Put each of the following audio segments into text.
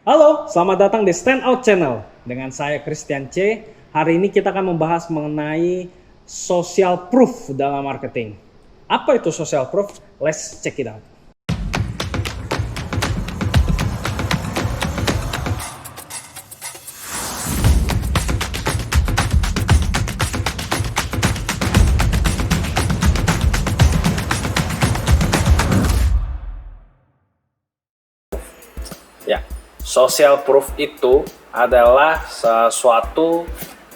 Halo, selamat datang di Stand Out Channel. Dengan saya Christian C. Hari ini kita akan membahas mengenai social proof dalam marketing. Apa itu social proof? Let's check it out. Ya, social proof itu adalah sesuatu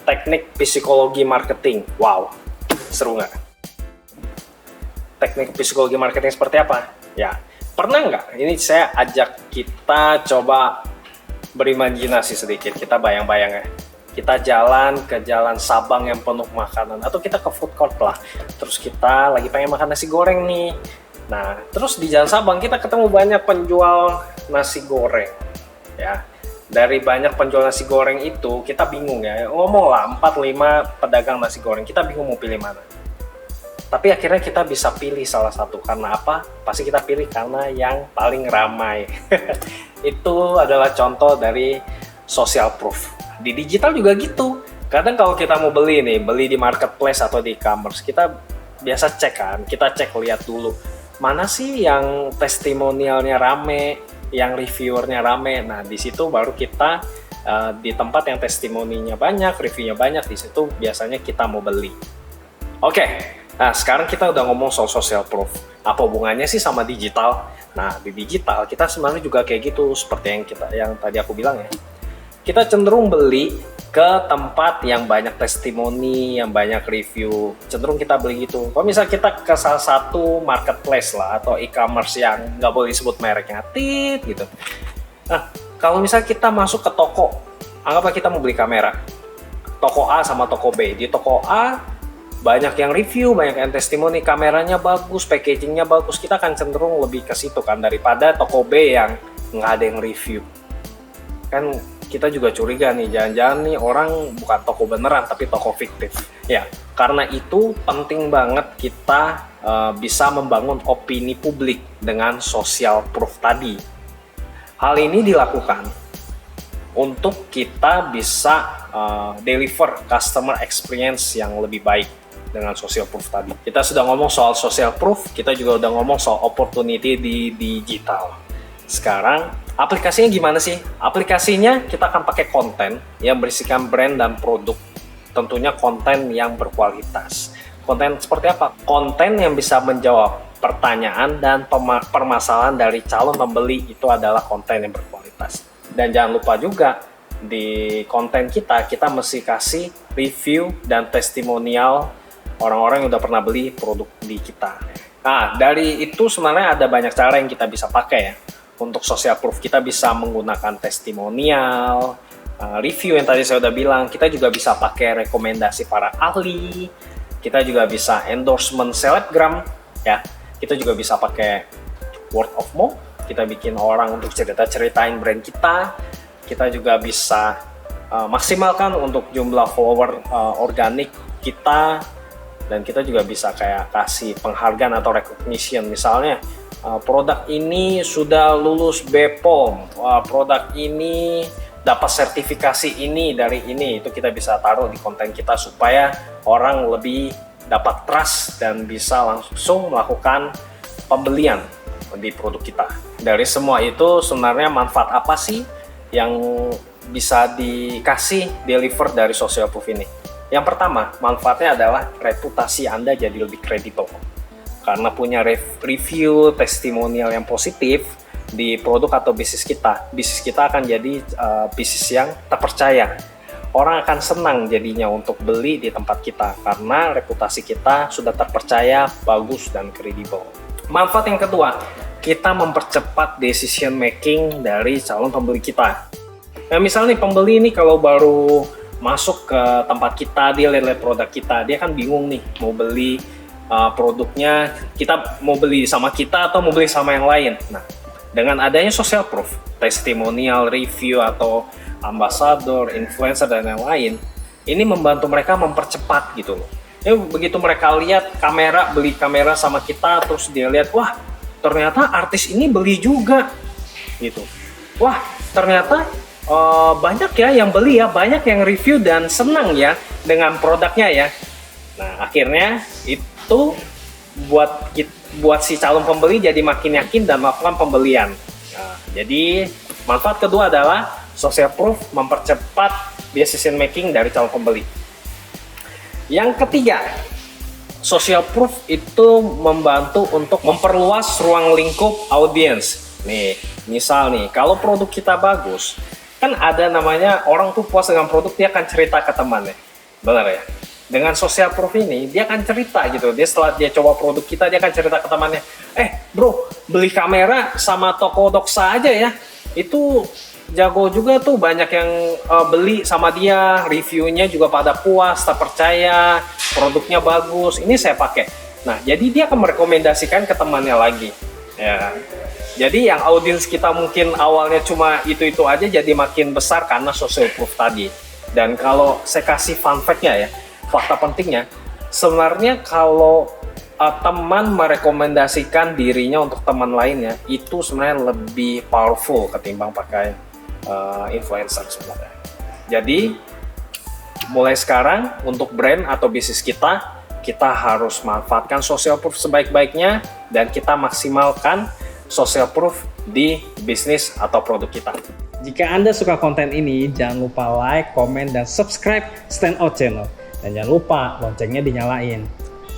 teknik psikologi marketing. Wow, seru nggak? Teknik psikologi marketing seperti apa? Ya, pernah nggak? Ini saya ajak kita coba berimajinasi sedikit. Kita bayang-bayang ya. Kita jalan ke jalan Sabang yang penuh makanan, atau kita ke food court lah. Terus kita lagi pengen makan nasi goreng nih. Nah, terus di Jalan Sabang kita ketemu banyak penjual nasi goreng. Ya, dari banyak penjual nasi goreng itu kita bingung ya. Ngomong lah 4-5 pedagang nasi goreng, kita bingung mau pilih mana. Tapi akhirnya kita bisa pilih salah satu. Karena apa? Pasti kita pilih karena yang paling ramai. Itu adalah contoh dari social proof. Di digital juga gitu. Kadang kalau kita mau beli di marketplace atau di e-commerce, kita biasa cek kan, kita cek lihat dulu mana sih yang testimonialnya rame, yang reviewernya rame. Nah, di situ baru kita di tempat yang testimoninya banyak, reviewnya banyak, di situ biasanya kita mau beli. Oke, nah sekarang kita udah ngomong soal social proof. Apa hubungannya sih sama digital? Nah, di digital kita sebenarnya juga kayak gitu, seperti yang tadi aku bilang ya. Kita cenderung beli ke tempat yang banyak testimoni, yang banyak review. Cenderung kita beli gitu. Kalau misalnya kita ke salah satu marketplace lah, atau e-commerce yang nggak boleh disebut mereknya, gitu. Nah, kalau misalnya kita masuk ke toko, anggaplah kita mau beli kamera. Toko A sama toko B. Di toko A, banyak yang review, banyak yang testimoni, kameranya bagus, packagingnya bagus. Kita akan cenderung lebih ke situ kan, daripada toko B yang nggak ada yang review. Kan kita juga curiga nih, jangan-jangan nih orang bukan toko beneran tapi toko fiktif. Ya, karena itu penting banget kita bisa membangun opini publik dengan social proof tadi. Hal ini dilakukan untuk kita bisa deliver customer experience yang lebih baik dengan social proof tadi. Kita sudah ngomong soal social proof, kita juga udah ngomong soal opportunity di digital. Sekarang aplikasinya gimana sih? Aplikasinya kita akan pakai konten yang berisikan brand dan produk. Tentunya konten yang berkualitas. Konten seperti apa? Konten yang bisa menjawab pertanyaan dan permasalahan dari calon pembeli, itu adalah konten yang berkualitas. Dan jangan lupa juga di konten kita mesti kasih review dan testimonial orang-orang yang udah pernah beli produk di kita. Nah, dari itu sebenarnya ada banyak cara yang kita bisa pakai ya. Untuk social proof kita bisa menggunakan testimonial, review yang tadi saya udah bilang. Kita juga bisa pakai rekomendasi para ahli, kita juga bisa endorsement selebgram ya. Kita juga bisa pakai word of mouth, kita bikin orang untuk ceritain brand kita. Kita juga bisa maksimalkan untuk jumlah follower organik kita, dan kita juga bisa kayak kasih penghargaan atau recognition. Misalnya produk ini sudah lulus BPOM, produk ini dapat sertifikasi ini dari ini. Itu kita bisa taruh di konten kita supaya orang lebih dapat trust dan bisa langsung melakukan pembelian di produk kita. Dari semua itu sebenarnya manfaat apa sih yang bisa dikasih deliver dari social proof ini? Yang pertama, manfaatnya adalah reputasi Anda jadi lebih kredibel. Karena punya review, testimonial yang positif di produk atau bisnis kita akan jadi bisnis yang terpercaya. Orang akan senang jadinya untuk beli di tempat kita karena reputasi kita sudah terpercaya, bagus, dan kredibel. Manfaat yang kedua, kita mempercepat decision making dari calon pembeli kita. Nah, misalnya pembeli ini kalau baru masuk ke tempat kita, dia lihat produk kita, dia kan bingung nih mau beli produknya, kita mau beli sama kita atau mau beli sama yang lain. Nah, dengan adanya social proof, testimonial, review, atau ambassador, influencer, dan yang lain, ini membantu mereka mempercepat gitu loh. Ya, begitu mereka lihat beli kamera sama kita, terus dia lihat, wah ternyata artis ini beli juga gitu. Wah ternyata banyak ya yang beli ya, banyak yang review dan senang ya dengan produknya ya. Nah, akhirnya itu buat si calon pembeli jadi makin yakin dan melakukan pembelian. Nah, jadi manfaat kedua adalah social proof mempercepat decision making dari calon pembeli. Yang ketiga, social proof itu membantu untuk memperluas ruang lingkup audiens. Nih, misal nih, kalau produk kita bagus, kan ada namanya orang tuh puas dengan produk, dia akan cerita ke temannya. Benar ya? Dengan social proof ini, dia akan cerita gitu. Dia setelah dia coba produk kita, dia akan cerita ke temannya. Bro, beli kamera sama toko Doxa aja ya. Itu jago juga tuh, banyak yang beli sama dia, reviewnya juga pada puas, terpercaya, produknya bagus, ini saya pakai. Nah, jadi dia akan merekomendasikan ke temannya lagi. Ya. Jadi yang audiens kita mungkin awalnya cuma itu-itu aja jadi makin besar karena social proof tadi. Dan kalau saya kasih fun fact-nya ya, fakta pentingnya, sebenarnya kalau teman merekomendasikan dirinya untuk teman lainnya, itu sebenarnya lebih powerful ketimbang pakai influencer sebenarnya. Jadi mulai sekarang untuk brand atau bisnis kita harus manfaatkan social proof sebaik-baiknya dan kita maksimalkan social proof di bisnis atau produk kita. Jika Anda suka konten ini, jangan lupa like, komen, dan subscribe Stand Out Channel. Dan jangan lupa loncengnya dinyalain.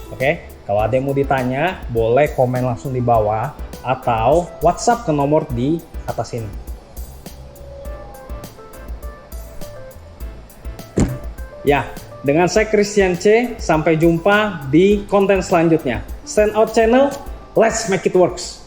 Oke? Kalau ada yang mau ditanya, boleh komen langsung di bawah atau WhatsApp ke nomor di atas ini. Ya, dengan saya Christian C, sampai jumpa di konten selanjutnya. Stand Out Channel, let's make it works!